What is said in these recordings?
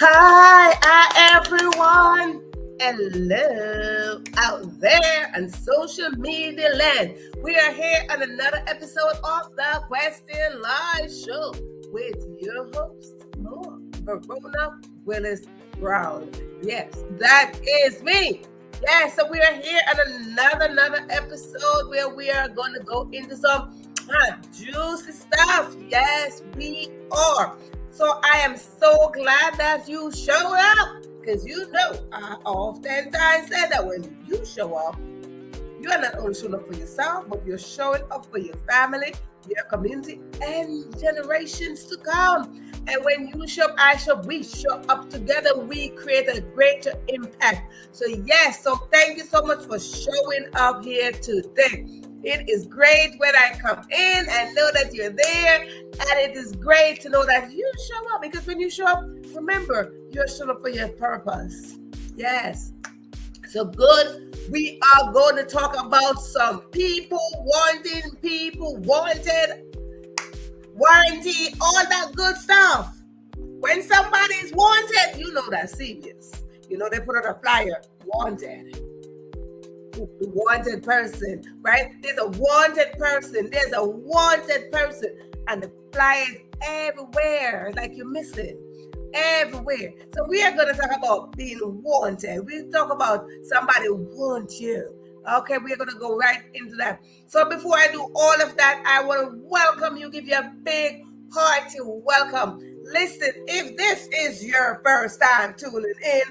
Hi, everyone. Hello out there on social media land. We are here on another episode of the Question Live Show with your host, Verona Willis-Brown. Yes, that is me. Yes, so we are here on another episode where we are going to go into some juicy stuff. Yes, we are. So I am so glad that you show up, because you know I oftentimes say that when you show up, you are not only showing up for yourself, but you're showing up for your family, your community, and generations to come. And when you show up, we show up together, we create a greater impact. So yes, so thank you so much for showing up here today. It is great when I come in and know that you're there. And it is great to know that you show up, because when you show up, remember, you're showing up for your purpose. Yes. So good. We are going to talk about some people wanted, warranty, all that good stuff. When somebody is wanted, you know that's serious. You know, they put out a flyer, wanted. The wanted person, right? There's a wanted person. And the flyers everywhere, like you're missing everywhere. So we are going to talk about being wanted. We talk about somebody who wants you. Okay, we're going to go right into that. So before I do all of that, I want to welcome you, give you a big hearty welcome. Listen, if this is your first time tuning in,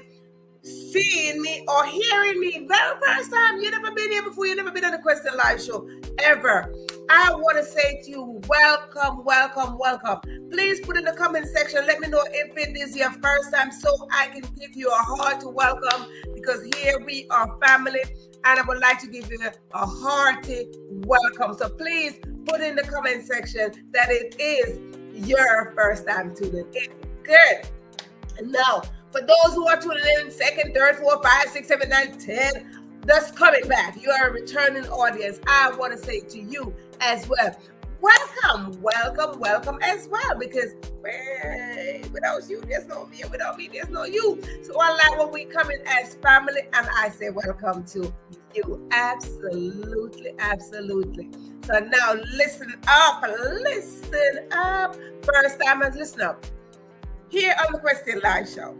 seeing me or hearing me, very first time, you never been here before, you never been on the Question Live Show ever, I want to say to you, welcome, welcome, welcome. Please put in the comment section, let me know if it is your first time so I can give you a hearty welcome, because here we are family and I would like to give you a hearty welcome. So please put in the comment section that it is your first time tuning in. Good. Now, for those who are tuning in second, third, fourth, 5, 6, 7, 9, 10, that's coming back. You are a returning audience. I want to say to you as well, welcome, welcome, welcome as well, because without you, there's no me, and without me, there's no you. So I like when we come in as family, and I say welcome to you. Absolutely, absolutely. So now listen up, first timers, listen up. Here on the Question Live Show,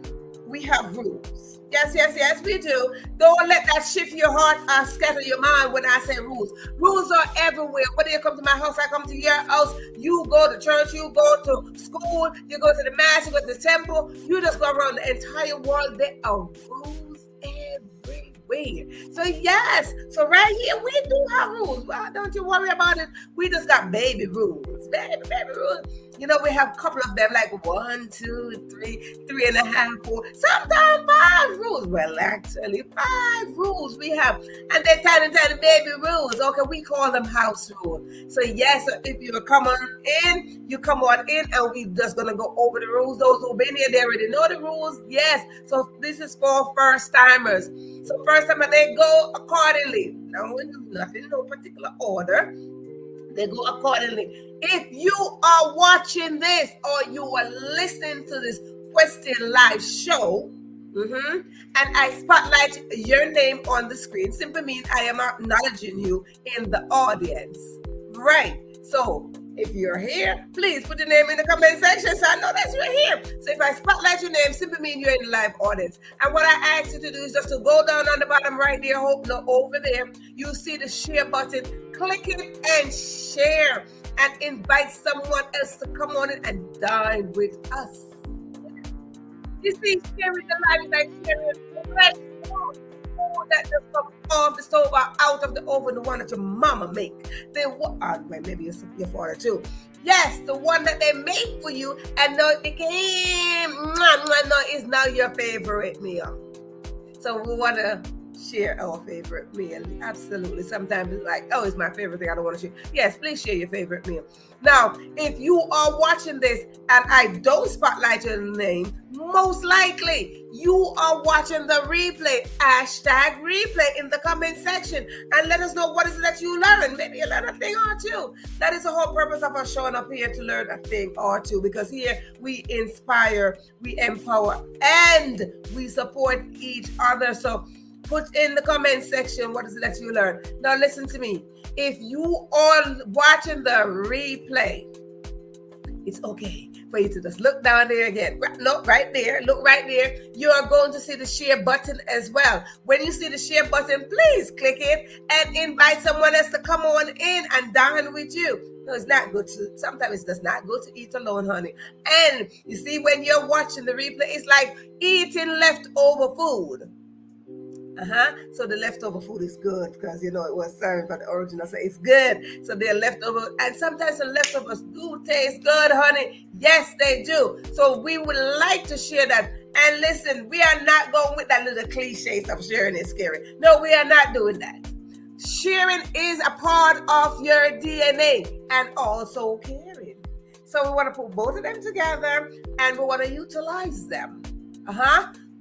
we have rules. Yes, we do. Don't let that shift your heart or scatter your mind when I say rules. Rules are everywhere. Whether you come to my house, I come to your house, you go to church, you go to school, you go to the mass, you go to the temple, you just go around the entire world. There are rules everywhere. So yes, so right here, we do have rules. Well, don't you worry about it. We just got baby rules. Baby rules. You know, we have a couple of them, like 1, 2, 3, 3.5, 4, sometimes 5 rules. Well, actually, 5 rules we have. And they're tiny baby rules. Okay, we call them house rules. So yes, if you come on in, you come on in, and we just going to go over the rules. Those who've been here, they already know the rules. Yes, so this is for first timers. So first timer, they go accordingly. Now, not in no particular order. They go accordingly. If you are watching this or you are listening to this Question Live show, and I spotlight your name on the screen, simply means I am acknowledging you in the audience. Right. So if you're here, please put your name in the comment section so I know that you're here. So if I spotlight your name, simply means you're in the live audience. And what I ask you to do is just to go down on the bottom right there, over there, you see the share button. Click it and share and invite someone else to come on in and dine with us. You see, sharing the life is like sharing fresh food that just come off the stove or out of the oven, the one that your mama make. Maybe your father too. Yes, the one that they make for you, and no, it is now your favorite meal. So we want to share our favorite meal. Absolutely. Sometimes it's like, oh, it's my favorite thing, I don't want to share. Yes, please share your favorite meal. Now, if you are watching this and I don't spotlight your name, most likely you are watching the replay. Hashtag replay in the comment section and let us know what is it that you learn. Maybe you learn a thing or two. That is the whole purpose of us showing up here, to learn a thing or two, because here we inspire, we empower, and we support each other. So put in the comment section what is it that you learn. Now listen to me. If you are watching the replay, it's okay for you to just look down there again. No, right there. Look right there. You are going to see the share button as well. When you see the share button, please click it and invite someone else to come on in and dine with you. No, it's not good to, sometimes it's just not good to eat alone, honey. And you see, when you're watching the replay, it's like eating leftover food. So the leftover food is good because, you know, it was served by the original, so it's good. So they're leftover, and sometimes the leftovers do taste good, honey. Yes, they do. So we would like to share that. And listen, we are not going with that little cliche of sharing is scary. No, we are not doing that. Sharing is a part of your DNA, and also caring. So we want to put both of them together, and we want to utilize them.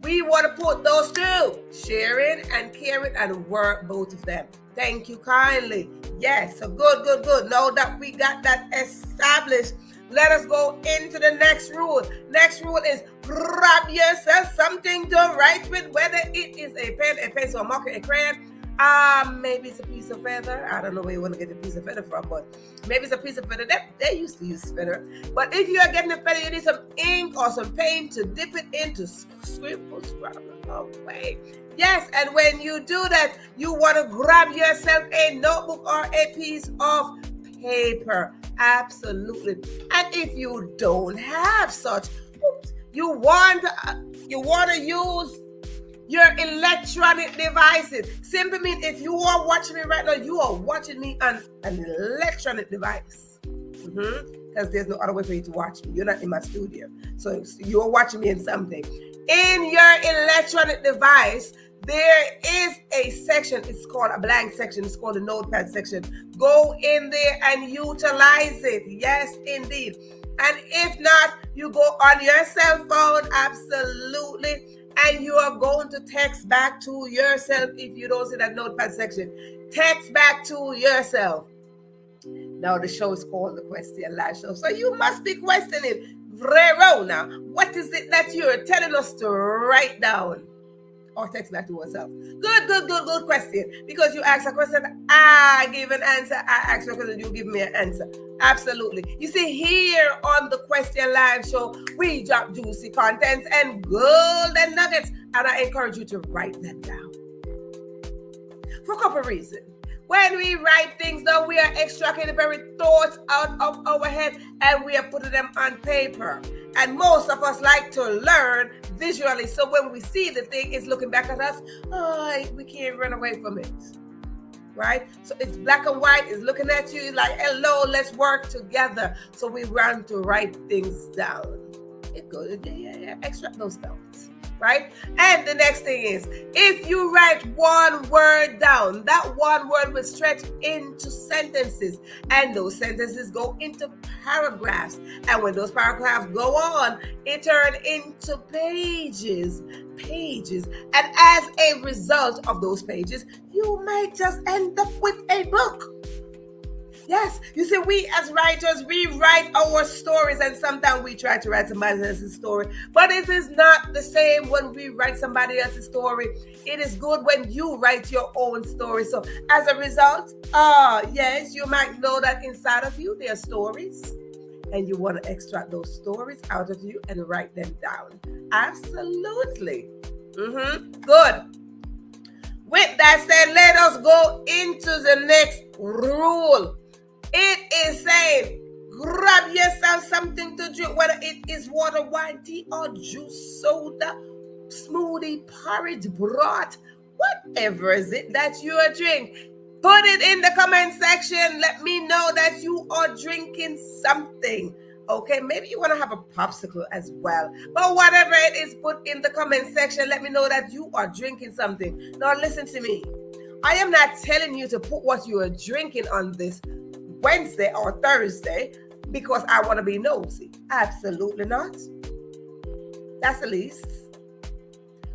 We want to put those two, sharing and caring, and work both of them. Thank you kindly. Yes, so good. Now that we got that established, let us go into the next rule. Next rule is grab yourself something to write with, whether it is a pen, a pencil, a marker, a crayon. Maybe it's a piece of feather. I don't know where you want to get a piece of feather from, but maybe it's a piece of feather. They used to use feather. But if you are getting a feather, you need some ink or some paint to dip it into scribble away. Yes, and when you do that, you want to grab yourself a notebook or a piece of paper. Absolutely. And if you don't have such, you want to use your electronic devices. Simply means if you are watching me right now, you are watching me on an electronic device. Because there's no other way for you to watch me. You're not in my studio. So you're watching me in something. In your electronic device, there is a section. It's called a blank section. It's called a notepad section. Go in there and utilize it. Yes, indeed. And if not, you go on your cell phone, absolutely, and you are going to text back to yourself if you don't see that notepad section. Text back to yourself. Now the show is called the Question Live Show. So you must be questioning, Verona, what is it that you're telling us to write down? Or text back to yourself. Good question. Because you ask a question, I give an answer. I ask you a question, you give me an answer. Absolutely. You see, here on the Question Live Show, we drop juicy contents and golden nuggets. And I encourage you to write them down. For a couple of reasons. When we write things down, we are extracting the very thoughts out of our head and we are putting them on paper. And most of us like to learn visually. So when we see the thing, it's looking back at us. Oh, we can't run away from it. Right? So it's black and white. It's looking at you like, hello, let's work together. So we run to write things down. It goes, yeah. Extract those thoughts. Right? And the next thing is, if you write one word down, that one word will stretch into sentences, and those sentences go into paragraphs. And when those paragraphs go on, it turns into pages. And as a result of those pages, you might just end up with a book. Yes, you see, we as writers, we write our stories, and sometimes we try to write somebody else's story, but it is not the same when we write somebody else's story. It is good when you write your own story. So as a result, yes, you might know that inside of you there are stories, and you want to extract those stories out of you and write them down. Absolutely. Good. With that said, let us go into the next rule. It is saying, grab yourself something to drink, whether it is water, wine, tea, or juice, soda, smoothie, porridge, broth, whatever is it that you are drinking. Put it in the comment section. Let me know that you are drinking something. Okay, maybe you want to have a popsicle as well. But whatever it is, put in the comment section. Let me know that you are drinking something. Now listen to me. I am not telling you to put what you are drinking on this Wednesday or Thursday because I want to be nosy. Absolutely not. That's the least.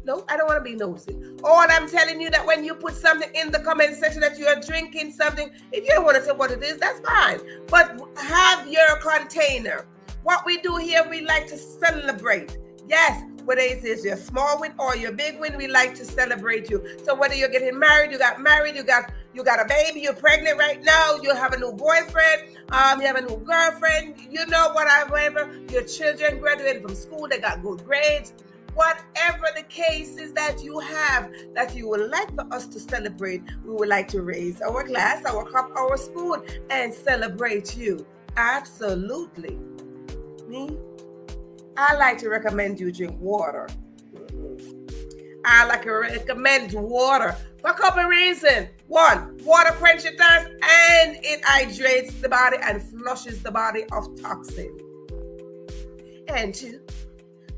No, I don't want to be nosy. All I'm telling you that when you put something in the comment section that you are drinking something, if you don't want to say what it is, that's fine. But have your container. What we do here, we like to celebrate. Yes, whether it is your small win or your big win, we like to celebrate you. So whether you're getting married, you got a baby, you're pregnant right now, you have a new boyfriend, you have a new girlfriend, you know, whatever, your children graduated from school, they got good grades. Whatever the case is that you have, that you would like for us to celebrate, we would like to raise our glass, our cup, our spoon, and celebrate you. Absolutely. Me? I like to recommend you drink water. I like to recommend water for a couple of reasons. One, water quenches your thirst and it hydrates the body and flushes the body of toxin. And two,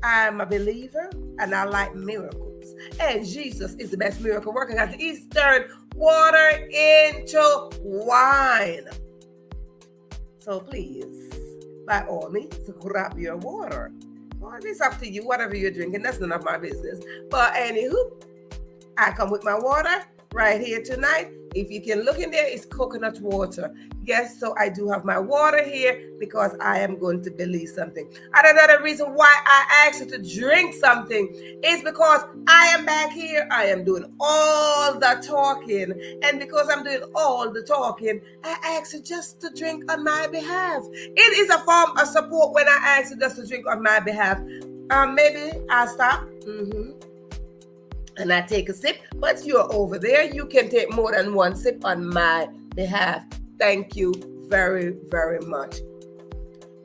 I'm a believer and I like miracles. And Jesus is the best miracle worker because He's turned water into wine. So please, by all means, grab your water. Well, it's up to you, whatever you're drinking. That's none of my business. But anywho, I come with my water right here tonight. If you can look in there, it's coconut water. Yes, so I do have my water here because I am going to believe something. And another reason why I asked you to drink something is because I am back here. I am doing all the talking. And because I'm doing all the talking, I asked you just to drink on my behalf. It is a form of support when I ask you just to drink on my behalf. Maybe I'll stop. And I take a sip, but you're over there. You can take more than one sip on my behalf. Thank you very, very much.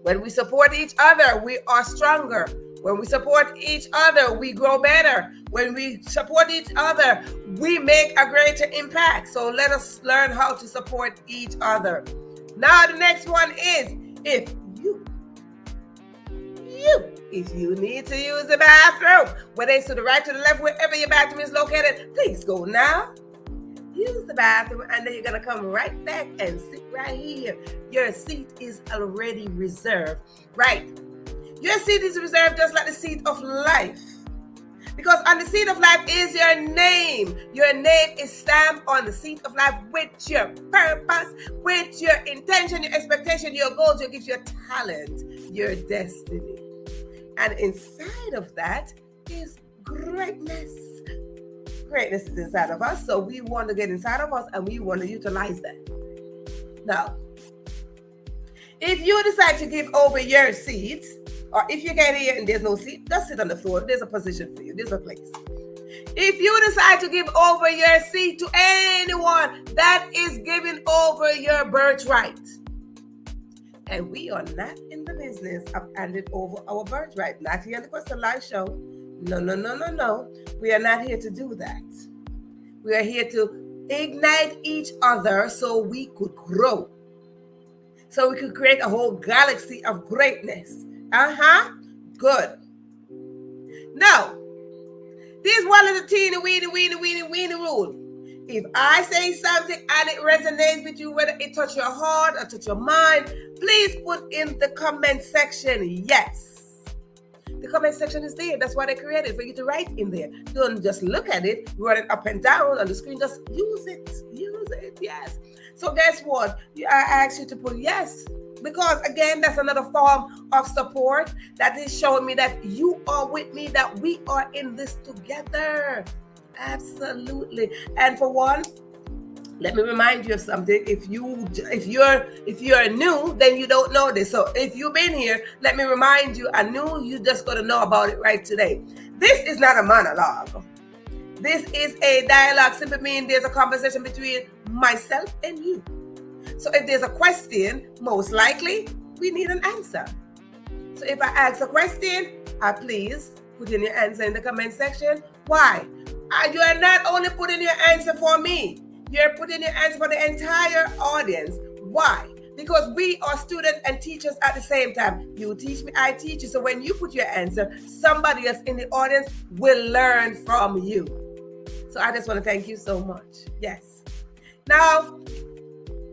When we support each other, we are stronger. When we support each other, we grow better. When we support each other, we make a greater impact. So let us learn how to support each other. Now the next one is, if you need to use the bathroom, whether it's to the right, to the left, wherever your bathroom is located, please go now. Use the bathroom, and then you're going to come right back and sit right here. Your seat is already reserved. Right. Your seat is reserved just like the seat of life. Because on the seat of life is your name. Your name is stamped on the seat of life with your purpose, with your intention, your expectation, your goals, your gifts, your talent, your destiny. And inside of that is greatness. Greatness is inside of us, so we want to get inside of us and we want to utilize that. Now, if you decide to give over your seat, or if you get here and there's no seat, just sit on the floor. There's a position for you. There's a place. If you decide to give over your seat to anyone, that is giving over your birthright. And we are not in the business of handing over our birthright. Not here on the Question Live Show. No. We are not here to do that. We are here to ignite each other so we could grow. So we could create a whole galaxy of greatness. Good. Now, this one is a teeny weeny rule. If I say something and it resonates with you, whether it touch your heart or touch your mind, please put in the comment section yes. The comment section is there. That's why they created, for you to write in there. Don't just look at it, run it up and down on the screen. Just use it. Use it, yes. So guess what? I ask you to put yes. Because again, that's another form of support that is showing me that you are with me, that we are in this together. Absolutely. And for one, let me remind you of something. If you're new, then you don't know this. So if you've been here, let me remind you, I knew you just got to know about it right today. This is not a monologue. This is a dialogue. Simply means there's a conversation between myself and you. So if there's a question, most likely we need an answer. So if I ask a question, please put in your answer in the comment section. Why? You are not only putting your answer for me, you're putting your answer for the entire audience. Why? Because we are students and teachers at the same time. You teach me, I teach you. So when you put your answer, somebody else in the audience will learn from you. So I just want to thank you so much. Yes. Now,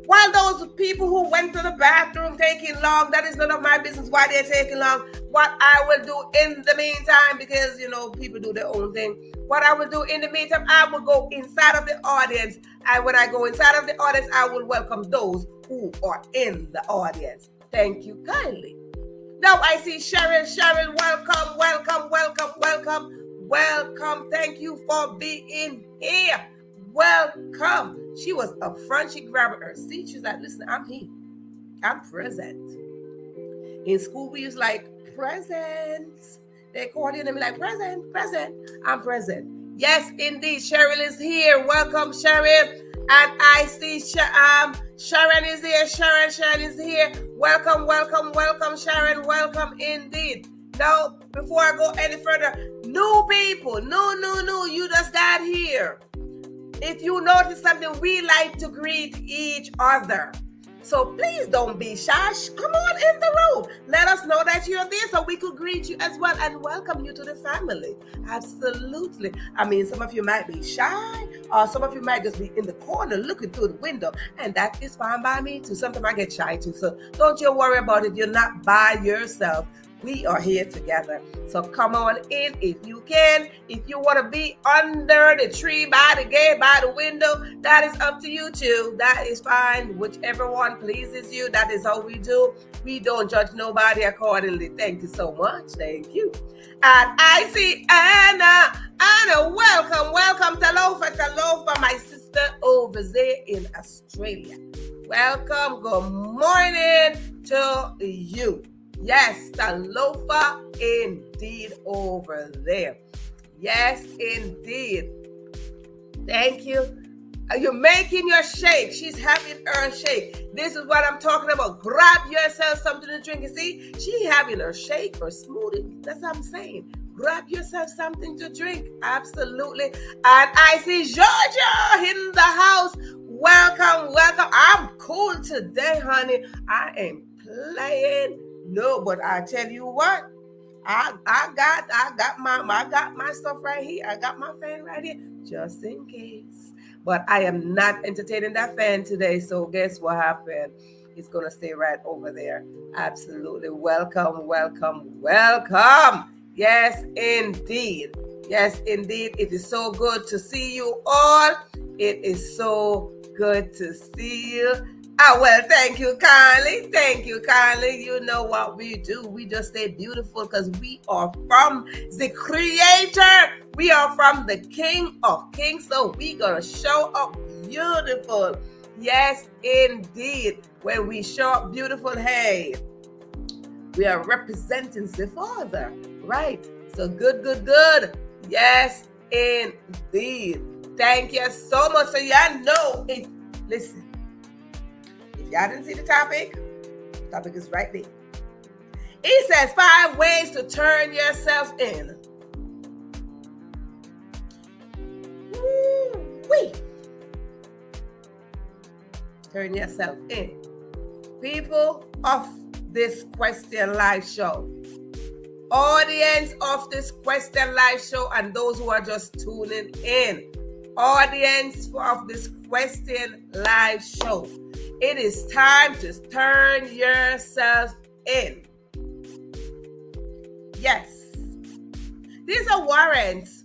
while those people who went to the bathroom taking long, that is none of my business why they're taking long. What I will do in the meantime, because, people do their own thing. What I will do in the meantime, I will go inside of the audience. And when I go inside of the audience, I will welcome those who are in the audience. Thank you kindly. Now I see Cheryl. Cheryl, welcome. Thank you for being here. Welcome. She was up front. She grabbed her seat. She's like, listen, I'm here. I'm present. In school, we use presents. They call you and be like, present. I'm present. Yes, indeed. Cheryl is here. Welcome, Cheryl. And I see Sharon is here. Sharon is here. Welcome, Sharon. Welcome indeed. Now, before I go any further, new people. No. You just got here. If you notice something, we like to greet each other. So please don't be shy. Come on in the room. Let us know that you're there so we could greet you as well and welcome you to the family. Absolutely. Some of you might be shy, or some of you might just be in the corner looking through the window, and that is fine by me too. Sometimes I get shy too. So don't you worry about it. You're not by yourself. We are here together. So come on in if you can. If you want to be under the tree, by the gate, by the window, that is up to you too. That is fine. Whichever one pleases you, that is how we do. We don't judge nobody accordingly. Thank you so much. Thank you. And I see Anna. Anna, welcome. Talofa, my sister over there in Australia. Welcome. Good morning to you. Yes, Talofa indeed over there. Yes, indeed. Thank you. You're making your shake. She's having her shake. This is what I'm talking about. Grab yourself something to drink. You see, she having her shake or smoothie. That's what I'm saying. grab yourself something to drink. Absolutely. And I see Georgia in the house. Welcome, welcome. I'm cool today, honey. I ain't playing. No, but I tell you what, I got my stuff right here. I got my fan right here, just in case. But I am not entertaining that fan today. So guess what happened? It's gonna stay right over there. Absolutely. Welcome, welcome, welcome. Yes, indeed. Yes, indeed. It is so good to see you all. It is so good to see you. Well, thank you kindly. Thank you kindly. You know what we do. We just stay beautiful because we are from the Creator. We are from the King of Kings. So we gonna show up beautiful. Yes, indeed. When we show up beautiful, hey, we are representing the Father, right? So good, good, good. Yes, indeed. Thank you so much. So y'all know, listen, if y'all didn't see the topic is right there. It says 5 ways to turn yourself in. Woo-wee. Turn yourself in. People of this Question Live show, audience of this Question Live show, and those who are just tuning in, audience of this Question Live show, it is time to turn yourself in. Yes. These are warrants.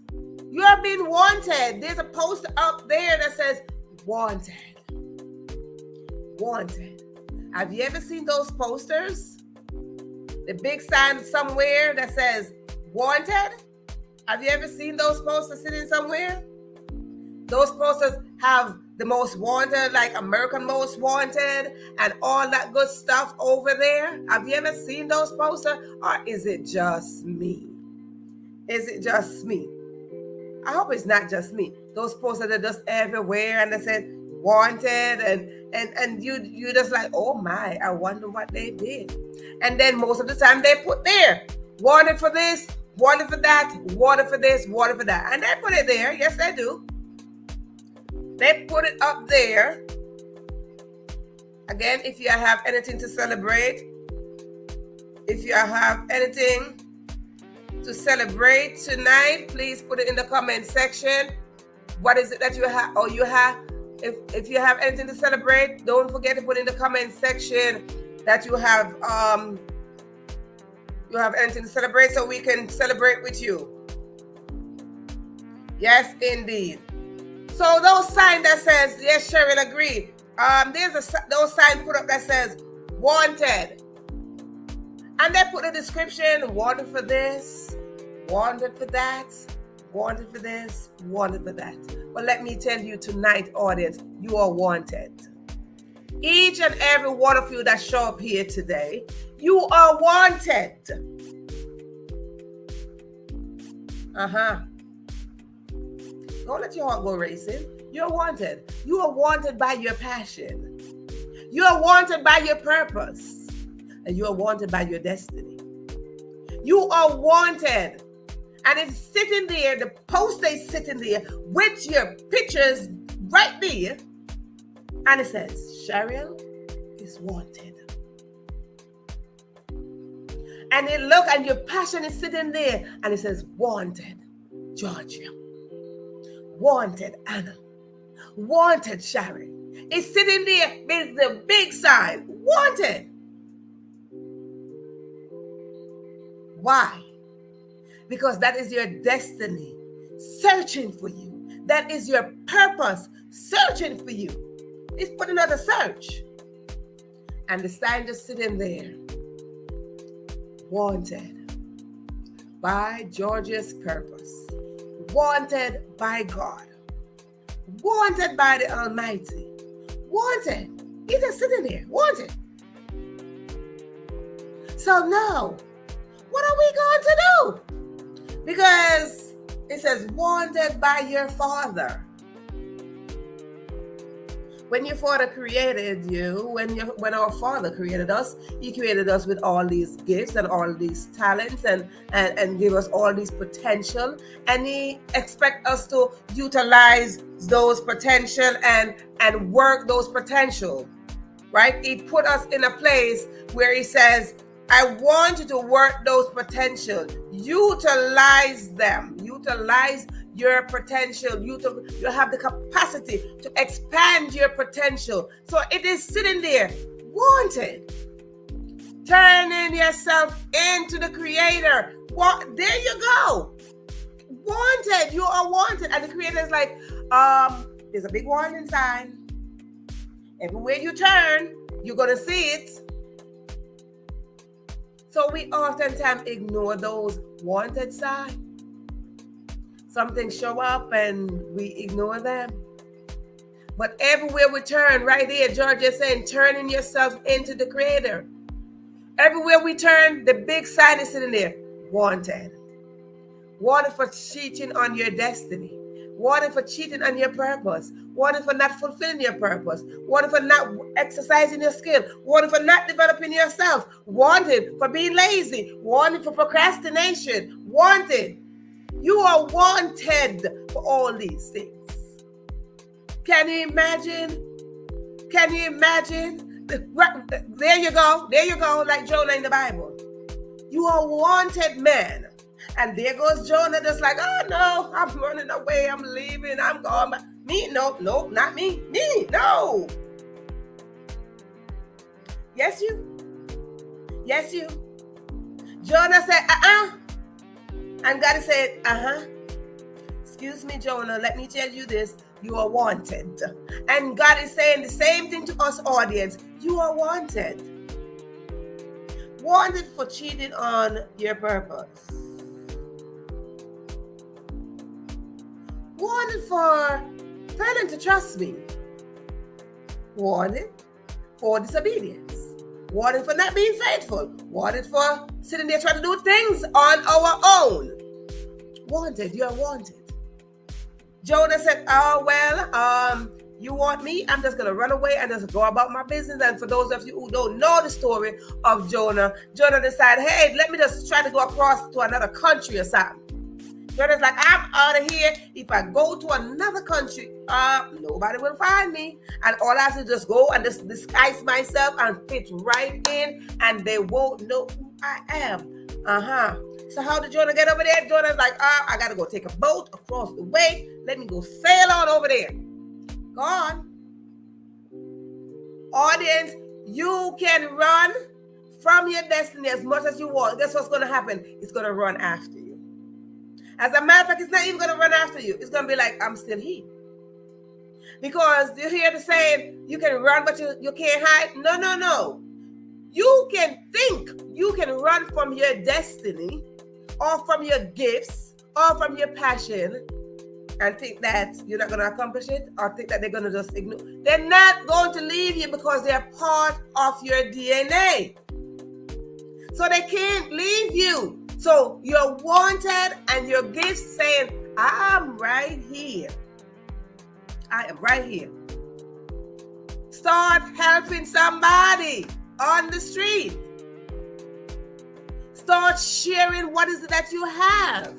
You are being wanted. There's a poster up there that says wanted. Wanted. Have you ever seen those posters? The big sign somewhere that says wanted? Have you ever seen those posters sitting somewhere? Those posters have the most wanted, like American Most Wanted and all that good stuff over there. Have you ever seen those posters? Or is it just me? Is it just me? I hope it's not just me. Those posters are just everywhere and they said wanted and you just like, oh my, I wonder what they did. And then most of the time they put there, wanted for this, wanted for that, wanted for this, wanted for that. And they put it there. Yes, they do. They put it up there. Again, if you have anything to celebrate, if you have anything to celebrate tonight, please put it in the comment section. What is it that you have? Or you have, if you have anything to celebrate, don't forget to put in the comment section that you have anything to celebrate so we can celebrate with you. Yes, indeed. So those sign that says, yes, Cheryl, agreed. There's those sign put up that says wanted. And they put a description, wanted for this, wanted for that, wanted for this, wanted for that. But let me tell you tonight, audience, you are wanted. Each and every one of you that show up here today, you are wanted. Don't let your heart go racing. You're wanted. You are wanted by your passion. You are wanted by your purpose. And you are wanted by your destiny. You are wanted. And it's sitting there, the poster is sitting there with your pictures right there. And it says, Cheryl is wanted. And it look, and your passion is sitting there. And it says, wanted, Georgia. Wanted, Anna. Wanted, Sharon. It's sitting there with the big sign, wanted. Why? Because that is your destiny searching for you. That is your purpose searching for you. It's put another search. And the sign just sitting there. Wanted by Georgia's purpose. Wanted by God. Wanted by the Almighty. Wanted. He's just sitting there. Wanted. So now, what are we going to do? Because it says wanted by your Father. When your Father created you, when our Father created us, He created us with all these gifts and all these talents and give us all these potential, and He expects us to utilize those potential and work those potential, right? He put us in a place where He says, I want you to work those potential, utilize them, utilize your potential. You have the capacity to expand your potential. So it is sitting there, wanted. Turning yourself into the Creator. There you go. Wanted. You are wanted. And the Creator is like, there's a big warning sign. Everywhere you turn, you're going to see it. So we oftentimes ignore those wanted signs. Some things show up and we ignore them. But everywhere we turn, right there, George is saying, turning yourself into the Creator. Everywhere we turn, the big sign is sitting there, wanted. Wanted for cheating on your destiny. Wanted for cheating on your purpose. Wanted for not fulfilling your purpose. Wanted for not exercising your skill. Wanted for not developing yourself. Wanted for being lazy. Wanted for procrastination. Wanted. You are wanted for all these things. Can you imagine? Can you imagine? There you go. There you go, like Jonah in the Bible. You are wanted, man. And there goes Jonah, just like, oh no, I'm running away. I'm leaving. I'm going. Me? No, not me. Me? No. Yes, you. Yes, you. Jonah said, And God said, excuse me, Jonah, let me tell you this. You are wanted. And God is saying the same thing to us, audience. You are wanted. Wanted for cheating on your purpose. Wanted for failing to trust me. Wanted for disobedience. Wanted for not being faithful. Wanted for sitting there trying to do things on our own. Wanted, you're wanted. Jonah said, oh, well, you want me? I'm just going to run away and just go about my business. And for those of you who don't know the story of Jonah, Jonah decided, hey, let me just try to go across to another country or something. Jonah's like, I'm out of here. If I go to another country, nobody will find me. And all I have to just go and just disguise myself and fit right in, and they won't know who I am. So how did Jonah get over there? Jonah's like, I got to go take a boat across the way. Let me go sail on over there. Go on. Audience, you can run from your destiny as much as you want. Guess what's going to happen? It's going to run after you. As a matter of fact, it's not even going to run after you. It's going to be like, I'm still here. Because you hear the saying, you can run, but you can't hide. No. You can think you can run from your destiny or from your gifts or from your passion and think that you're not going to accomplish it, or think that they're going to just ignore. They're not going to leave you because they're part of your DNA. So they can't leave you. So you're wanted, and your gifts saying, I'm right here. I am right here. Start helping somebody on the street. Start sharing what is it that you have.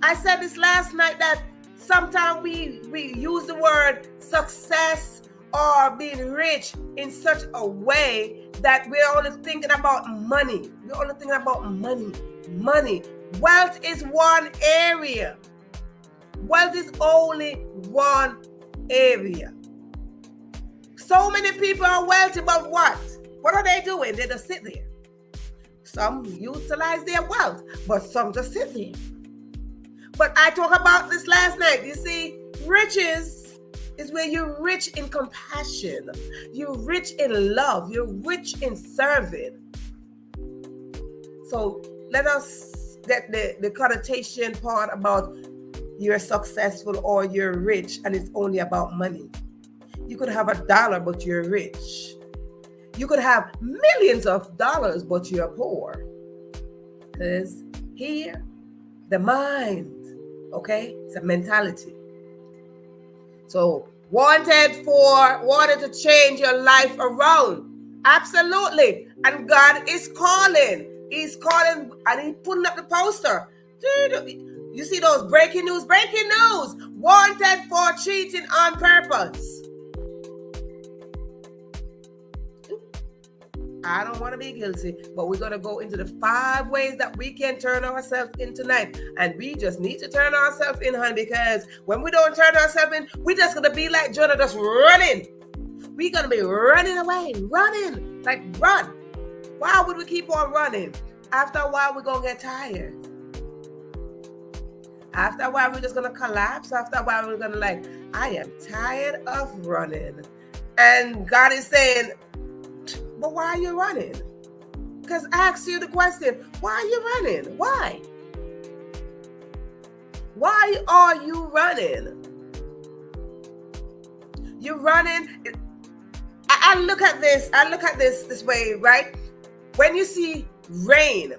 I said this last night that sometimes we use the word success or being rich in such a way that we're only thinking about money. We're only thinking about money. Money. Wealth is one area. Wealth is only one area. So many people are wealthy, but what? What are they doing? They just sit there. Some utilize their wealth, but some just sit there. But I talked about this last night. You see, riches is where you're rich in compassion. You're rich in love. You're rich in serving. So let us get the connotation part about you're successful or you're rich and it's only about money. You could have $1, but you're rich. You could have millions of dollars, but you're poor. Because here, the mind, okay, it's a mentality. So wanted to change your life around. Absolutely. And God is calling. He's calling and he's putting up the poster. You see those breaking news? Breaking news. Wanted for cheating on purpose. I don't want to be guilty, but we're going to go into the 5 ways that we can turn ourselves in tonight. And we just need to turn ourselves in, honey, because when we don't turn ourselves in, we're just going to be like Jonah, just running. We're going to be running away, running, like run. Why would we keep on running? After a while, we're going to get tired. After a while, we're just going to collapse. After a while, we're going to like, I am tired of running. And God is saying, but why are you running? Because I asked you the question, why are you running? Why? Why are you running? You're running. I look at this way, right? When you see rain,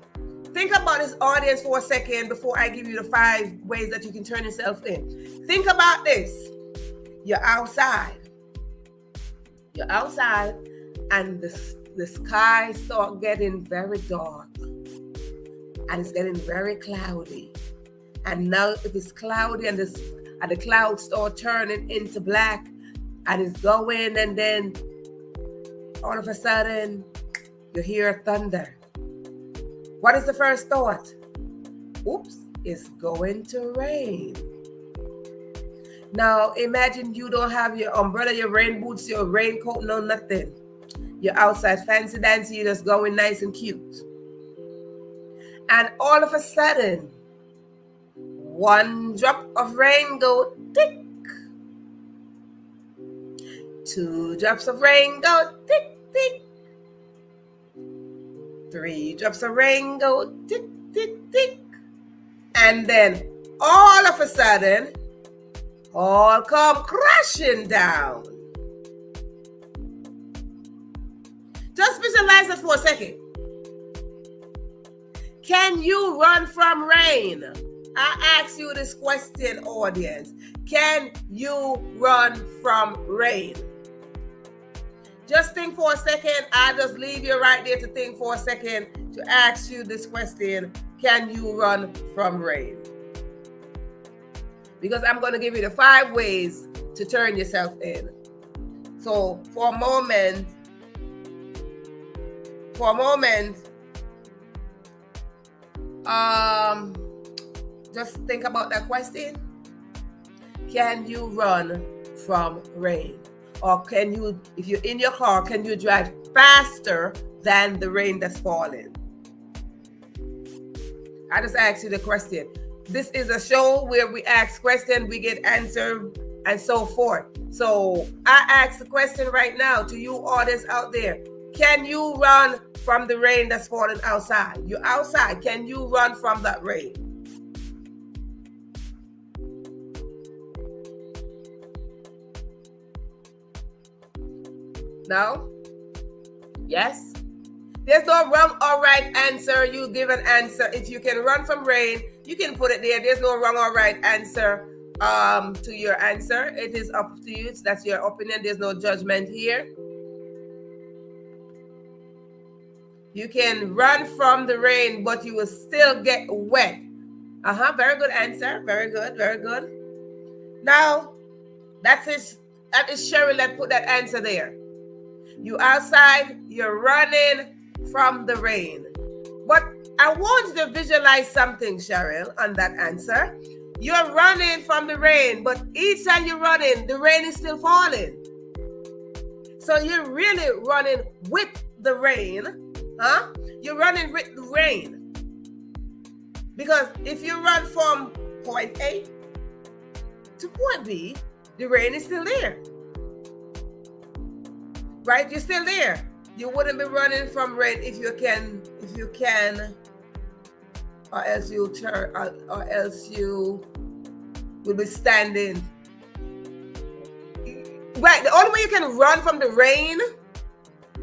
think about this audience for a second before I give you the 5 ways that you can turn yourself in. Think about this. You're outside. You're outside. And the sky start getting very dark, and it's getting very cloudy. And now if it's cloudy and the clouds start turning into black, and it's going, and then all of a sudden you hear thunder. What is the first thought? Oops, it's going to rain. Now imagine you don't have your umbrella, your rain boots, your raincoat, no nothing. You're outside fancy dancy, you're just going nice and cute. And all of a sudden, 1 drop of rain go tick. 2 drops of rain go tick, tick. 3 drops of rain go tick, tick, tick. And then all of a sudden, all come crashing down. Just visualize that for a second. Can you run from rain? I ask you this question, audience. Can you run from rain? Just think for a second. I'll just leave you right there to think for a second to ask you this question. Can you run from rain? Because I'm going to give you the 5 ways to turn yourself in. So for a moment, just think about that question. Can you run from rain? Or can you, if you're in your car, can you drive faster than the rain that's falling? I just asked you the question. This is a show where we ask questions, we get answered, and so forth. So I ask the question right now to you audience out there. Can you run from the rain that's falling outside? You're outside. Can you run from that rain? No? Yes? There's no wrong or right answer. You give an answer. If you can run from rain, you can put it there. There's no wrong or right answer to your answer. It is up to you. That's your opinion. There's no judgment here. You can run from the rain, but you will still get wet. Very good answer. Very good. Very good. Now, that is Cheryl that put that answer there. You outside, you're running from the rain. But I want you to visualize something, Cheryl, on that answer. You're running from the rain, but each time you're running, the rain is still falling. So you're really running with the rain. You're running with the rain. Because if you run from point A to point B, the rain is still there. Right? You're still there. You wouldn't be running from rain if you can, or else you turn, or else you will be standing. Right. The only way you can run from the rain,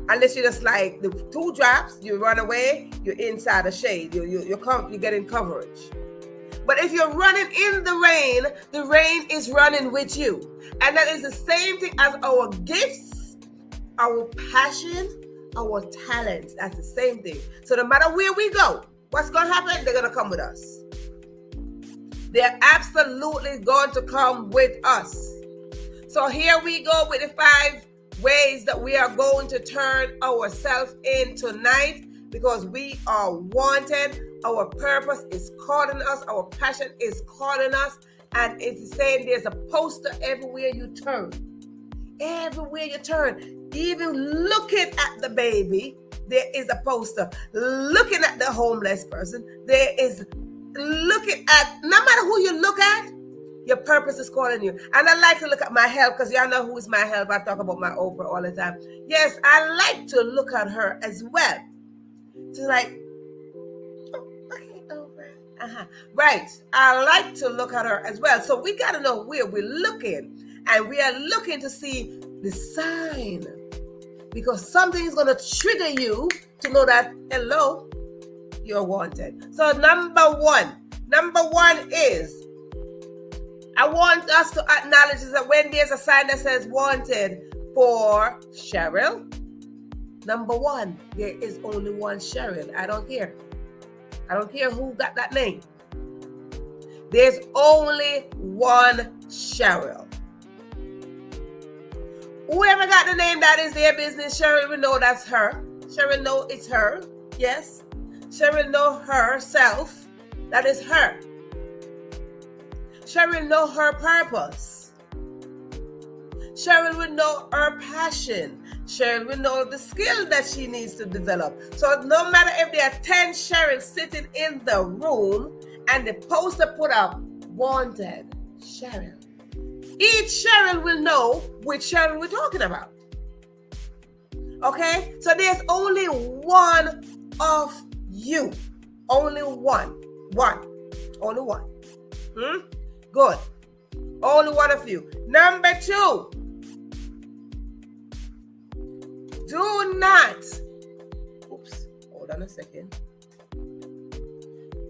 unless you just like the 2 drops, you run away, you're inside the shade, you're getting coverage. But if you're running in the rain is running with you. And that is the same thing as our gifts, our passion, our talents. That's the same thing. So no matter where we go, what's going to happen? They're going to come with us. They're absolutely going to come with us. So here we go with the 5 ways that we are going to turn ourselves in tonight, because we are wanted. Our purpose is calling us. Our passion is calling us. And it's saying there's a poster everywhere you turn. Everywhere you turn. Even looking at the baby, there is a poster. Looking at the homeless person, there is looking at, no matter who you look at, your purpose is calling you. And I like to look at my help, because y'all know who is my help. I talk about my Oprah all the time. Yes, I like to look at her as well. To like, oh, okay, Oprah. Right. I like to look at her as well. So we got to know where we're looking. And we are looking to see the sign. Because something is going to trigger you to know that, hello, you're wanted. So number one is, I want us to acknowledge that when there's a sign that says wanted for Cheryl, number 1, there is only one Cheryl. I don't care. I don't care who got that name. There's only one Cheryl. Whoever got the name, that is their business. Cheryl will know that's her. Cheryl know it's her. Yes. Cheryl know herself. That is her. Cheryl know her purpose. Cheryl will know her passion. Cheryl will know the skill that she needs to develop. So no matter if there are 10 Cheryl sitting in the room and the poster put up, wanted Cheryl, each Cheryl will know which Cheryl we're talking about. Okay? So there's only one of you. Only one. Only one. Good. Only one of you. Number 2. Do not. Oops. Hold on a second.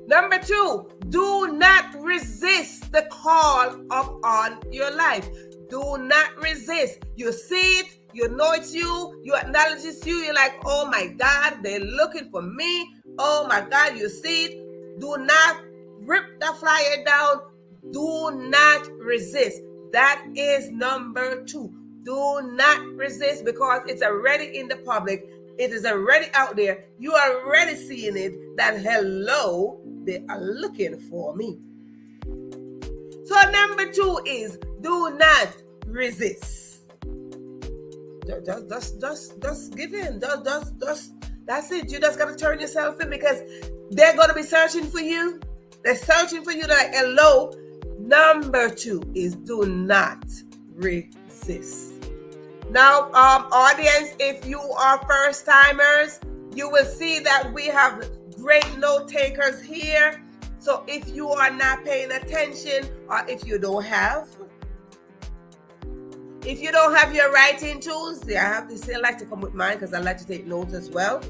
Number 2. Do not resist the call upon your life. Do not resist. You see it. You know it's you. You acknowledge it's you. You're like, oh my God, they're looking for me. Oh my God, you see it. Do not rip the flyer down. Do not resist. That is number 2. Do not resist, because it's already in the public. It is already out there. You are already seeing it that, hello, they are looking for me. So number 2 is do not resist. Just give in. Just that's it. You just got to turn yourself in, because they're going to be searching for you. They're searching for you. Like, hello. Number 2 is do not resist. Now, audience, if you are first timers, you will see that we have great note takers here. So if you are not paying attention, or if you don't have your writing tools, I have to say I like to come with mine, because I like to take notes as well.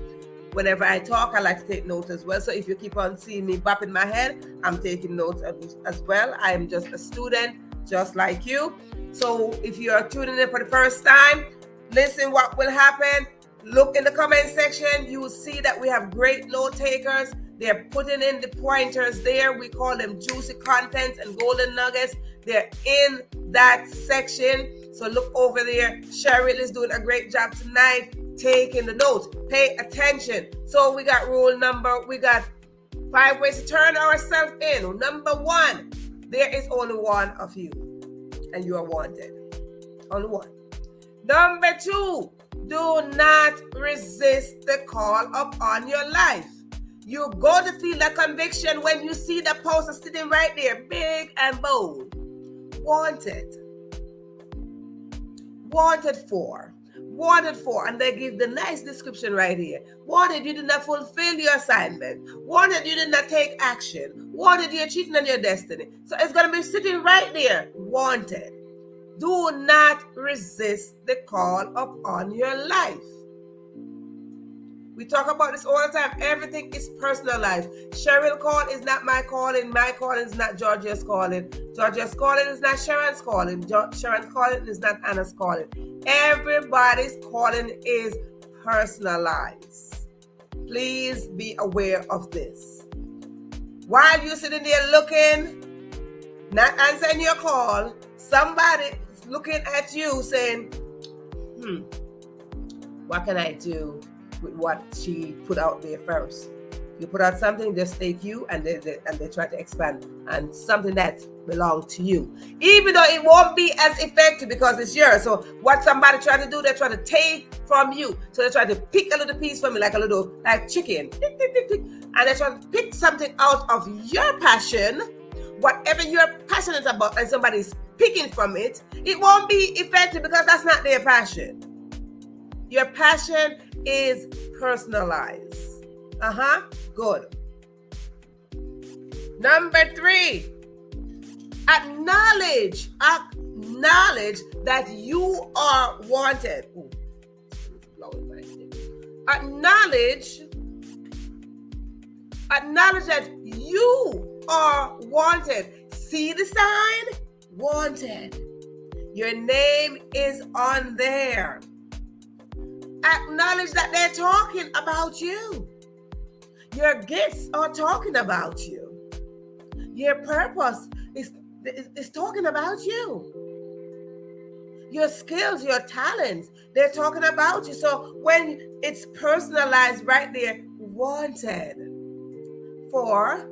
Whenever I talk, I like to take notes as well. So if you keep on seeing me bopping my head, I'm taking notes as well. I am just a student, just like you. So if you are tuning in for the first time, listen what will happen. Look in the comment section. You will see that we have great note takers. They're putting in the pointers there. We call them juicy contents and golden nuggets. They're in that section. So look over there. Cheryl is doing a great job tonight taking the notes. Pay attention. So we got we got 5 ways to turn ourselves in. Number 1, there is only one of you, and you are wanted. Only one. Number 2, do not resist the call upon your life. You're going to feel the conviction when you see the poster sitting right there, big and bold. Wanted. Wanted for. And they give the nice description right here. Wanted, you did not fulfill your assignment. Wanted, you did not take action. Wanted, you're cheating on your destiny. So it's going to be sitting right there. Wanted. Do not resist the call upon your life. We talk about this all the time. Everything is personalized. Cheryl's call is not my calling. My calling is not Georgia's calling. Georgia's calling is not Sharon's calling. Sharon's calling is not Anna's calling. Everybody's calling is personalized. Please be aware of this. While you're sitting there looking, not answering your call, somebody is looking at you saying, what can I do with what she put out there first? You put out something, just take you, and they try to expand and something that belongs to you, even though it won't be as effective because it's yours. So what somebody try to do, they try to take from you. So they try to pick a little piece from you, like chicken, and they try to pick something out of your passion, whatever you're passionate about, and somebody's picking from it. It won't be effective because that's not their passion. Your passion is personalized. Good. Number 3, acknowledge that you are wanted. Acknowledge that you are wanted. See the sign? Wanted. Your name is on there. Acknowledge that they're talking about you. Your gifts are talking about you. Your purpose is talking about you. Your skills, your talents, they're talking about you. So when it's personalized right there, wanted for,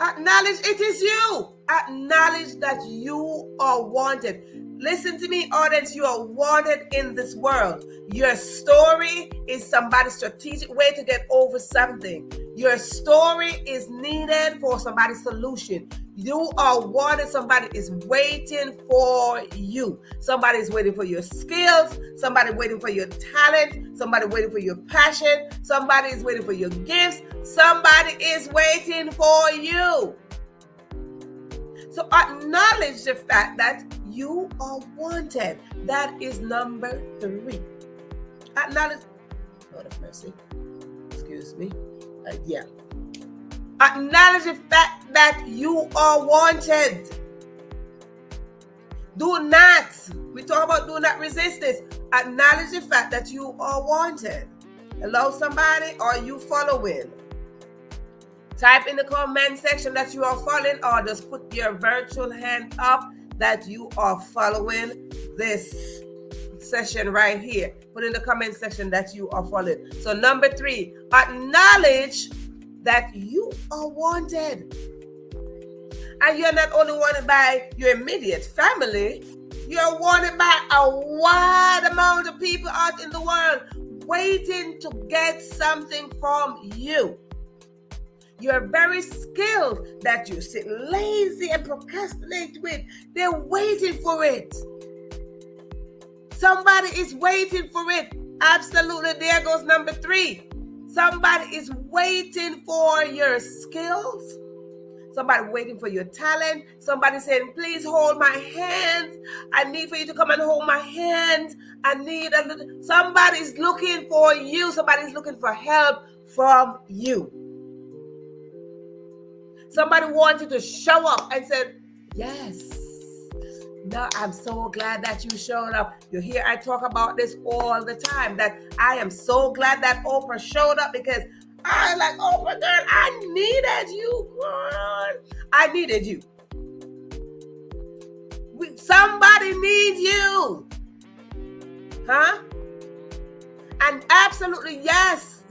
acknowledge it is you. Acknowledge that you are wanted. Listen to me, audience. You are wanted in this world. Your story is somebody's strategic way to get over something. Your story is needed for somebody's solution. You are wanted. Somebody is waiting for you. Somebody is waiting for your skills. Somebody waiting for your talent. Somebody waiting for your passion. Somebody is waiting for your gifts. Somebody is waiting for you. So acknowledge the fact that you are wanted. That is number 3. Acknowledge. Lord have mercy. Excuse me. Acknowledge the fact that you are wanted. We talk about do not resist this. Acknowledge the fact that you are wanted. Hello, somebody? Are you following? Type in the comment section that you are following, or just put your virtual hand up that you are following this session right here. Put in the comment section that you are following. So number 3, acknowledge that you are wanted. And you're not only wanted by your immediate family, you're wanted by a wide amount of people out in the world waiting to get something from you. Your very skills that you sit lazy and procrastinate with, they're waiting for it. Somebody is waiting for it. Absolutely. There goes number 3. Somebody is waiting for your skills. Somebody waiting for your talent. Somebody saying, please hold my hand. I need for you to come and hold my hand. I need a little. Somebody's looking for you. Somebody's looking for help from you. Somebody wanted to show up and said, yes. No, I'm so glad that you showed up. You hear I talk about this all the time, that I am so glad that Oprah showed up, because I like, Oprah, girl, I needed you, girl. I needed you. Somebody needs you. Huh? And absolutely, yes.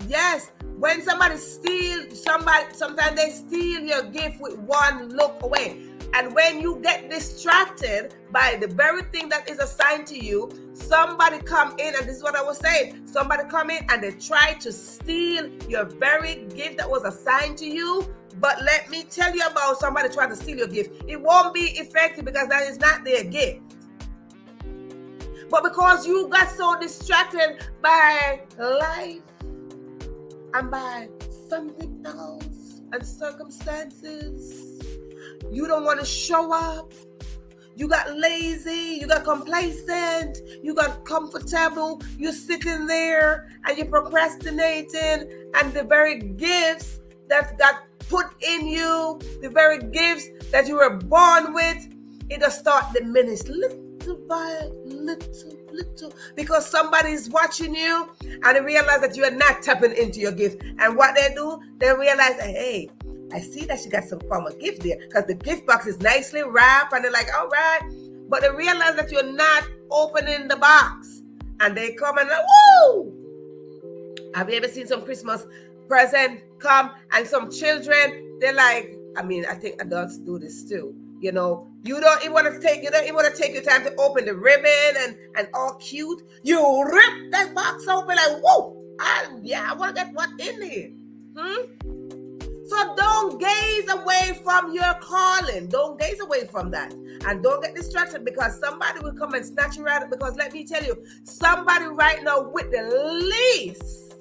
When somebody steals, sometimes they steal your gift with one look away. And when you get distracted by the very thing that is assigned to you, somebody come in, and this is what I was saying, somebody come in and they try to steal your very gift that was assigned to you. But let me tell you about somebody trying to steal your gift. It won't be effective because that is not their gift. But because you got so distracted by life and by something else and circumstances, you don't want to show up. You got lazy, you got complacent, you got comfortable, you're sitting there and you're procrastinating, and the very gifts that got put in you, the very gifts that you were born with, it'll start diminish little by little, because somebody's watching you and they realize that you are not tapping into your gift. And what they do, they realize, hey, I see that she got some form of gift there, because the gift box is nicely wrapped, and they're like, all right, but they realize that you're not opening the box, and they come and woo! Have you ever seen some Christmas present come, and some children, they're like, I mean, I think adults do this too. You know, you don't even want to take your time to open the ribbon and all cute. You rip that box open like, whoa, I want to get what in there. So don't gaze away from your calling. Don't gaze away from that. And don't get distracted, because somebody will come and snatch you out. Because let me tell you, somebody right now with the least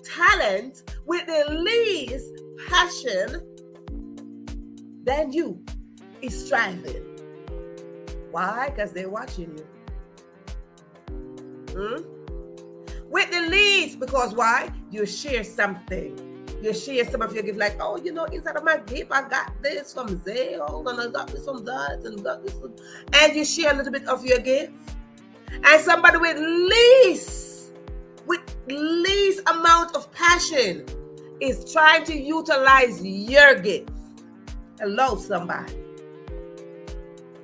talent, with the least passion than you is striving. Why? Because they're watching you. With the least, because why? You share something. You share some of your gift, like, oh, inside of my gift, I got this from Zale, and I got this from that, and got this from... And you share a little bit of your gift. And somebody with least amount of passion is trying to utilize your gift. Hello, somebody.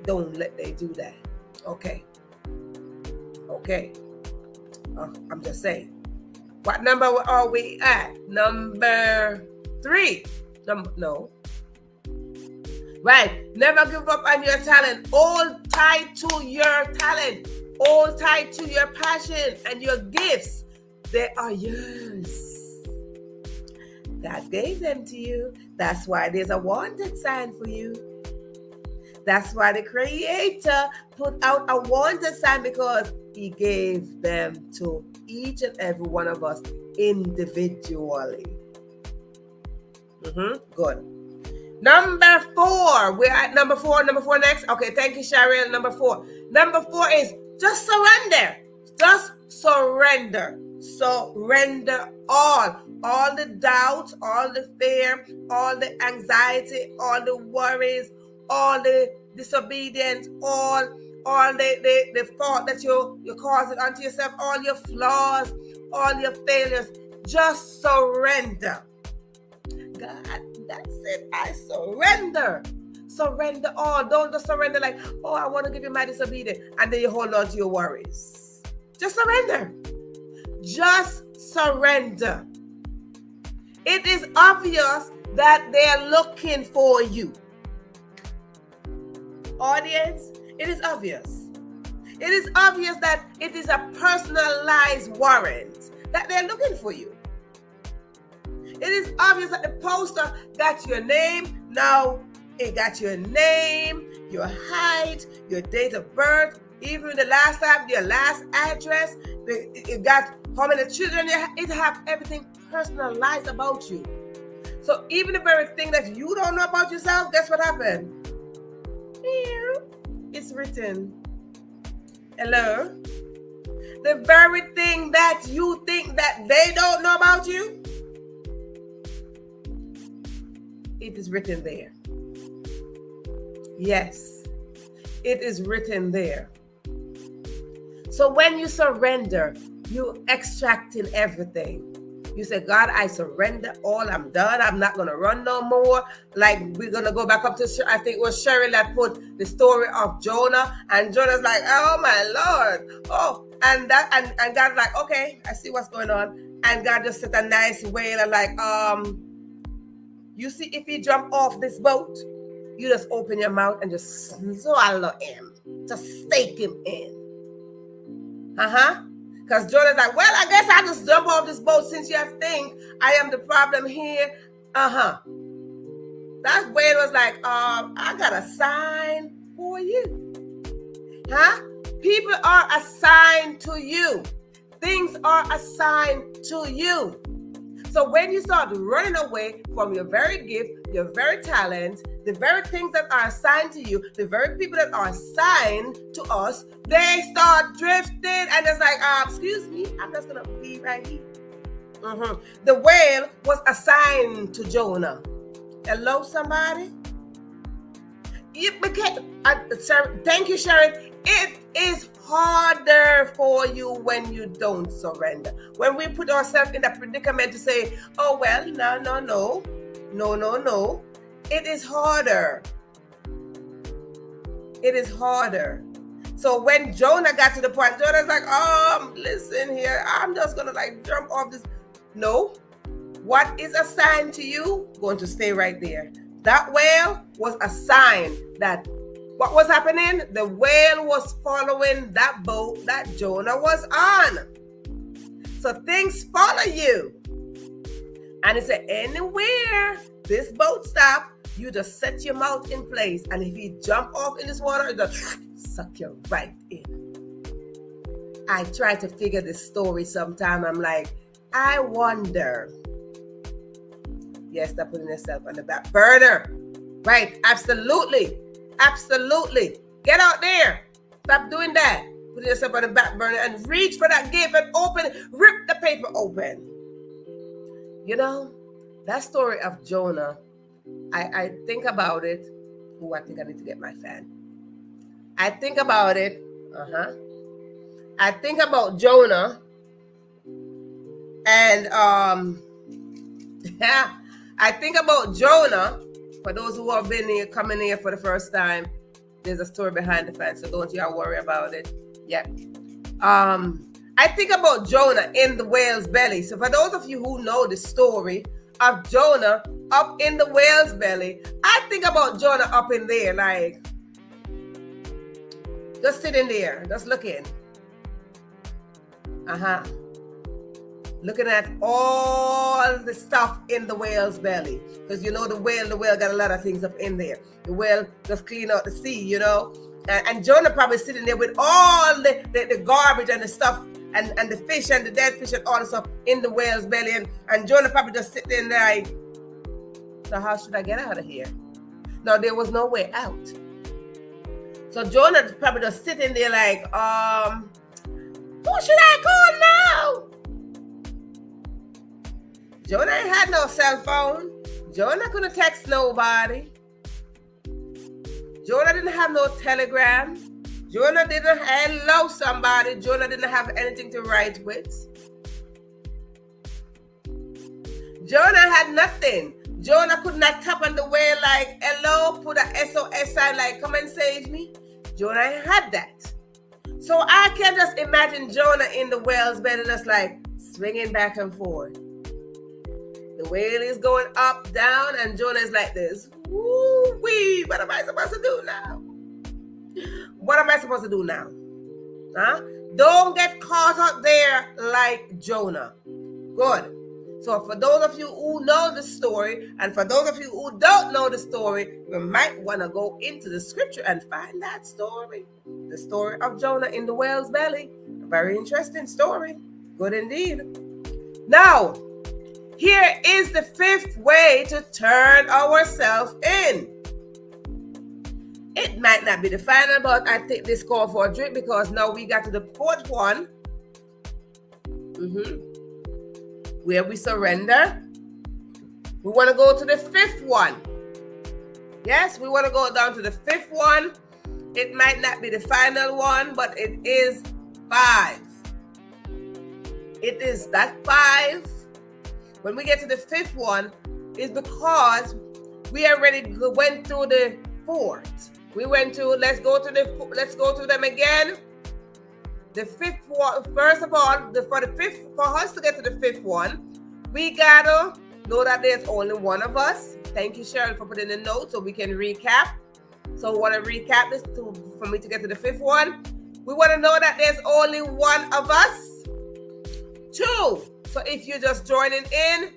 Don't let they do that. Okay. I'm just saying. What number are we at? Number 3. No. Right. Never give up on your talent. All tied to your talent. All tied to your passion and your gifts. They are yours. God gave them to you. That's why there's a wanted sign for you. That's why the Creator put out a wanted sign, because He gave them to each and every one of us individually. Good. Number 4. We're at number 4. Number 4 next. Okay, thank you, Cheryl. Number 4. Number 4 is just surrender. Just surrender. Surrender all the doubts, all the fear, all the anxiety, all the worries, all the disobedience, all the thought that you're causing unto yourself, all your flaws, all your failures. Just surrender. God, that's it. I surrender. Surrender all. Don't just surrender like, oh, I want to give you my disobedience, and then you hold on to your worries. Just surrender. Just surrender. It is obvious that they're looking for you. Audience, it is obvious. It is obvious that it is a personalized warrant that they're looking for you. It is obvious that the poster got your name. Now it got your name, your height, your date of birth, even the last time, your last address. It got how many children you have. It have everything personalized about you. So even the very thing that you don't know about yourself, guess what happened? It's written. Hello? The very thing that you think that they don't know about you, it is written there. Yes, it is written there. So when you surrender, you extracting everything. You say, God, I surrender all. I'm done. I'm not going to run no more. Like, we're going to go back up to, I think it was Cheryl that put the story of Jonah. And Jonah's like, oh, my Lord. Oh, and God's like, okay, I see what's going on. And God just set a nice whale and like, you see, if you jump off this boat, you just open your mouth and just swallow him. Just stake him in. Because Jonah's like, well, I guess I'll just jump off this boat since you think I am the problem here. That whale was like, I got a sign for you. People are assigned to you. Things are assigned to you. So when you start running away from your very gift, your very talent, the very things that are assigned to you, the very people that are assigned to us, they start drifting, and it's like, excuse me, I'm just gonna be right here. The whale was assigned to Jonah. Hello, somebody? Thank you, Sharon. It is harder for you when you don't surrender. When we put ourselves in that predicament to say, oh, well, no. It is harder. It is harder. So when Jonah got to the point, Jonah's like, listen here, I'm just going to jump off this. No. What is assigned to you, going to stay right there. That whale was a sign that what was happening? The whale was following that boat that Jonah was on. So things follow you. And it said, anywhere this boat stops, you just set your mouth in place. And if you jump off in this water, it just suck you right in. I try to figure this story sometime. I'm like, I wonder. Yes, stop putting yourself on the back burner. Right, absolutely. Get out there. Stop doing that. Put yourself on the back burner and reach for that gift and rip the paper open. You know, that story of Jonah, I think about it. Oh, I think I need to get my fan. I think about it. I think about Jonah and I think about Jonah. For those who have been here, coming here for the first time, there's a story behind the fence, so don't y'all worry about it. Yeah. I think about Jonah in the whale's belly. So for those of you who know the story of Jonah up in the whale's belly, I think about Jonah up in there, like just sitting there, just looking. Looking at all the stuff in the whale's belly. Because you know the whale got a lot of things up in there. The whale just clean out the sea, you know. And Jonah probably sitting there with all the garbage and the stuff and the fish and the dead fish and all the stuff in the whale's belly. And Jonah probably just sitting there like, so how should I get out of here? Now there was no way out. So Jonah probably just sitting there like, who should I call now? Jonah ain't had no cell phone. Jonah couldn't text nobody. Jonah didn't have no telegram. Jonah didn't hello somebody. Jonah didn't have anything to write with. Jonah had nothing. Jonah could not tap on the whale like, hello, put a SOS sign like, come and save me. Jonah ain't had that. So I can just imagine Jonah in the whale's belly just like swinging back and forth. The whale is going up, down, and Jonah is like this. Woo-wee, what am I supposed to do now? What am I supposed to do now? Don't get caught up there like Jonah. Good. So for those of you who know the story, and for those of you who don't know the story, you might want to go into the scripture and find that story. The story of Jonah in the whale's belly. A very interesting story. Good indeed. Now, here is the fifth way to turn ourselves in. It might not be the final, but I think this call for a drink because now we got to the fourth one. Where we surrender. We want to go to the fifth one. Yes, we want to go down to the fifth one. It might not be the final one, but it is 5. It is that 5. When we get to the fifth one, is because we already went through the 4th. We went to, let's go through them again. The fifth one, first of all, for us to get to the fifth one, we gotta know that there's only one of us. Thank you, Cheryl, for putting the note so we can recap. So we want to recap this for me to get to the fifth one. We want to know that there's only one of us. 2. So if you're just joining in,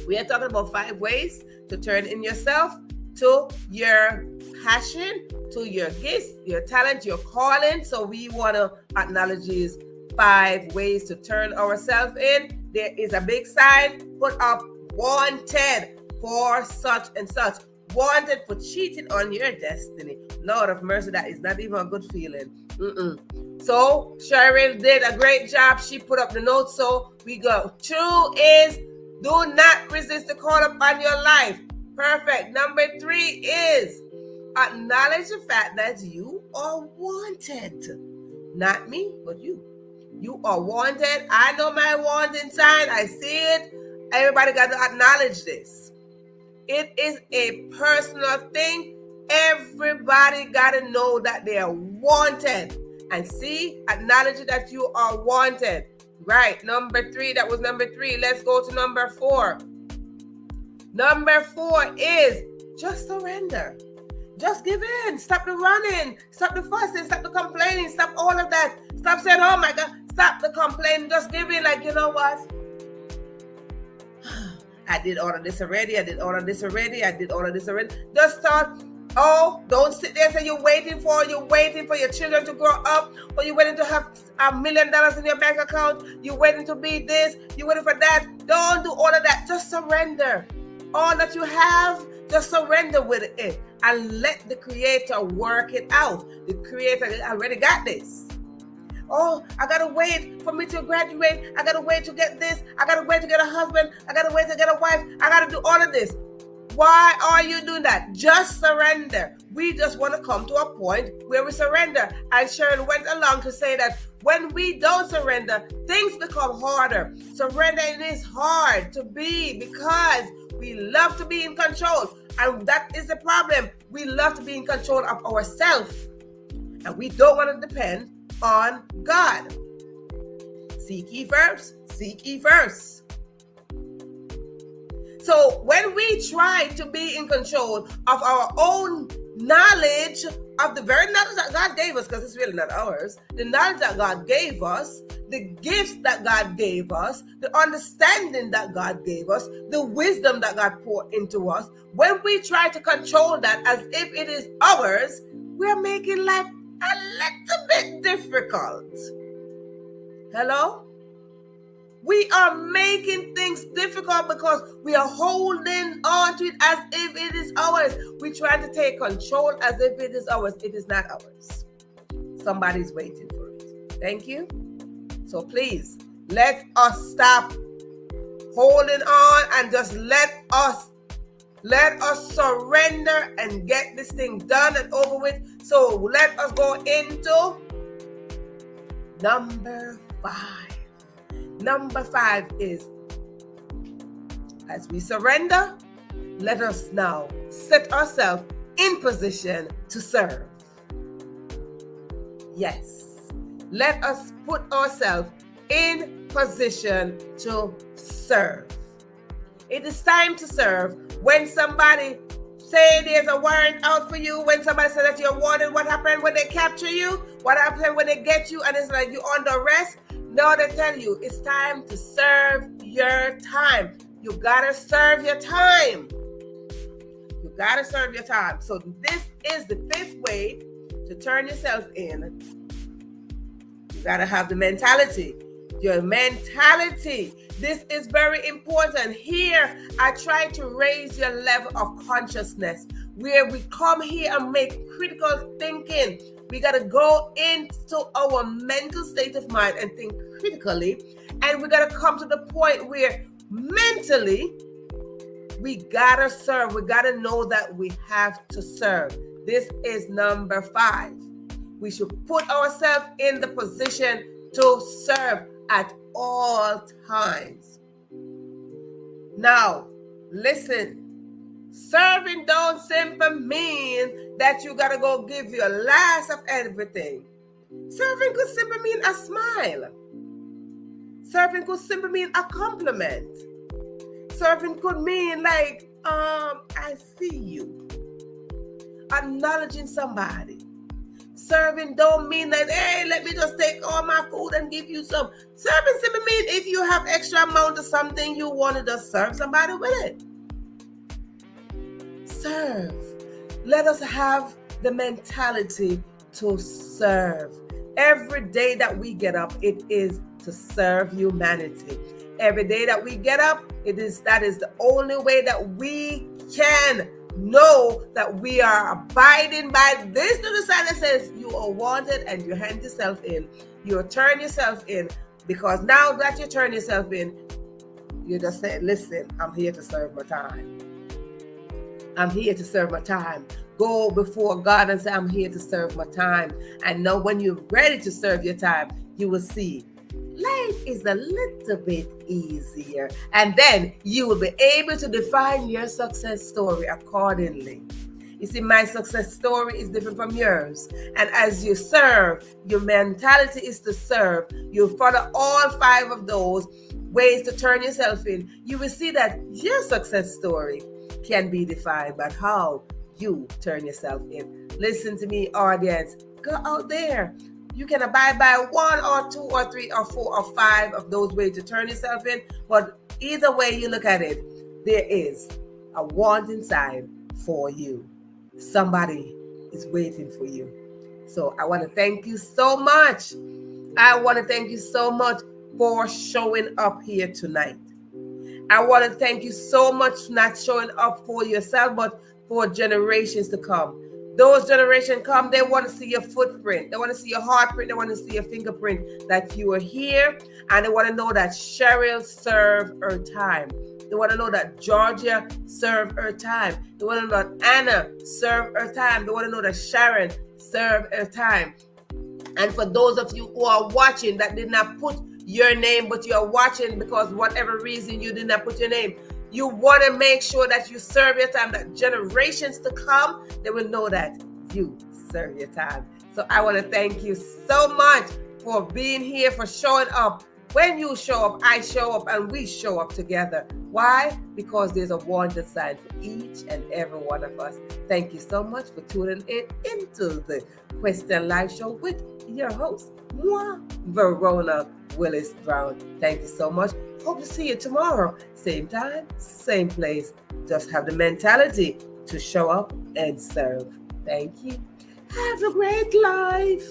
we are talking about 5 ways to turn in yourself to your passion, to your gifts, your talent, your calling. So we want to acknowledge these 5 ways to turn ourselves in. There is a big sign, put up 110 for such and such. wanted for cheating on your destiny. Lord of mercy, that is not even a good feeling. So Cheryl did a great job. She put up the notes, so we go. 2 is do not resist the call upon your life. Perfect. Number 3 is acknowledge the fact that you are wanted. Not me, but you. You are wanted. I know my wanting sign. I see it. Everybody got to acknowledge this. It is a personal thing. Everybody got to know that they are wanted. And see, acknowledge that you are wanted. Right. Number 3. That was number 3. Let's go to number 4. Number 4 is just surrender. Just give in. Stop the running. Stop the fussing. Stop the complaining. Stop all of that. Stop saying, oh my God. Stop the complaining. Just give in. Like, you know what? I did all of this already. I did all of this already. Just start. Oh, don't sit there and say you're waiting for your children to grow up, or you're waiting to have $1 million in your bank account. You're waiting to be this. You're waiting for that. Don't do all of that. Just surrender. All that you have, just surrender with it and let the Creator work it out. The Creator already got this. Oh, I gotta wait for me to graduate. I gotta wait to get this. I gotta wait to get a husband. I gotta wait to get a wife. I gotta do all of this. Why are you doing that? Just surrender. We just want to come to a point where we surrender. And Sharon went along to say that when we don't surrender, things become harder. Surrendering is hard to be because we love to be in control. And that is the problem. We love to be in control of ourselves. And we don't want to depend on God. Seek ye first. Seek ye first. So when we try to be in control of our own knowledge, of the very knowledge that God gave us, because it's really not ours, the knowledge that God gave us, the gifts that God gave us, the understanding that God gave us, the wisdom that God poured into us, when we try to control that as if it is ours, we're making life a little bit difficult. Hello? We are making things difficult because we are holding on to it as if it is ours. We try to take control as if it is ours. It is not ours. Somebody's waiting for it. Thank you. So please, let us stop holding on and just let us surrender and get this thing done and over with. So let us go into number 5. Number 5 is, as we surrender, let us now set ourselves in position to serve. Yes, let us put ourselves in position to serve. It is time to serve. When somebody say there's a warrant out for you, when somebody says that you're wanted, what happened when they capture you? What happened when they get you and it's like you're under arrest? No, they tell you it's time to serve your time. You gotta serve your time. You gotta serve your time. So this is the 5th way to turn yourself in. You gotta have the mentality. Your mentality. This is very important. Here, I try to raise your level of consciousness where we come here and make critical thinking. We got to go into our mental state of mind and think critically. And we got to come to the point where mentally, we got to serve. We got to know that we have to serve. This is number 5. We should put ourselves in the position to serve at all times. Now, listen. Serving don't simply mean that you gotta go give your last of everything. Serving could simply mean a smile. Serving could simply mean a compliment. Serving could mean like, I see you. Acknowledging somebody. Serving don't mean that, hey, let me just take all my food and give you some. Serving simply means if you have extra amount of something, you want to just serve somebody with it. Serve. Let us have the mentality to serve. Every day that we get up, it is to serve humanity. Every day that we get up, that is the only way that we can know that we are abiding by this little sign that says you are wanted, and you hand yourself in. You turn yourself in, because now that you turn yourself in, you just say, listen, I'm here to serve my time. I'm here to serve my time. Go before God and say, I'm here to serve my time. And now when you're ready to serve your time, you will see life is a little bit easier. And then you will be able to define your success story accordingly. You see, my success story is different from yours. And as you serve, your mentality is to serve. You follow all 5 of those ways to turn yourself in. You will see that your success story can be defined by how you turn yourself in. Listen to me, audience. Go out there. You can abide by 1 or 2 or 3 or 4 or 5 of those ways to turn yourself in. But either way you look at it, there is a wanting sign for you. Somebody is waiting for you. So I want to thank you so much. I want to thank you so much for showing up here tonight. I want to thank you so much for not showing up for yourself, but for generations to come. Those generations come, they want to see your footprint. They want to see your heartprint. They want to see your fingerprint that you are here. And they want to know that Cheryl served her time. They want to know that Georgia served her time. They want to know that Anna served her time. They want to know that Sharon served her time. And for those of you who are watching that did not put your name, but you are watching because whatever reason you did not put your name, you want to make sure that you serve your time, that generations to come, they will know that you serve your time. So I want to thank you so much for being here, for showing up. When you show up, I show up, and we show up together. Why? Because there's a wanted sign for each and every one of us. Thank you so much for tuning in into the Question Live Show with your host, moi, Verona Willis-Brown. Thank you so much. Hope to see you tomorrow. Same time, same place. Just have the mentality to show up and serve. Thank you. Have a great life.